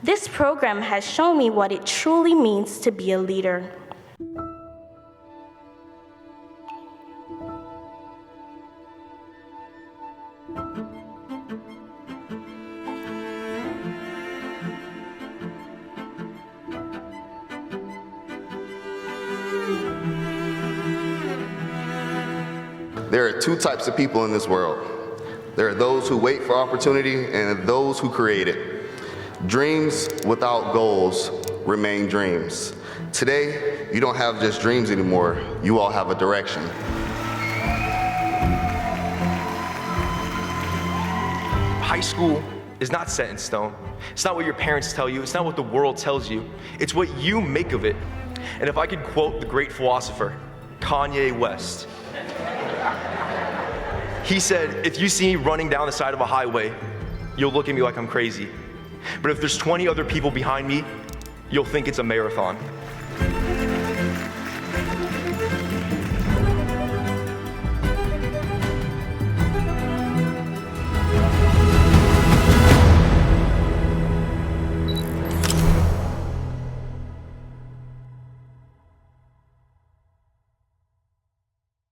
This program has shown me what it truly means to be a leader. There are two types of people in this world. There are those who wait for opportunity and those who create it. Dreams without goals remain dreams. Today, you don't have just dreams anymore, you all have a direction. High school is not set in stone. It's not what your parents tell you. It's not what the world tells you. It's what you make of it. And if I could quote the great philosopher, Kanye West, he said, if you see me running down the side of a highway, you'll look at me like I'm crazy. But if there's 20 other people behind me, you'll think it's a marathon.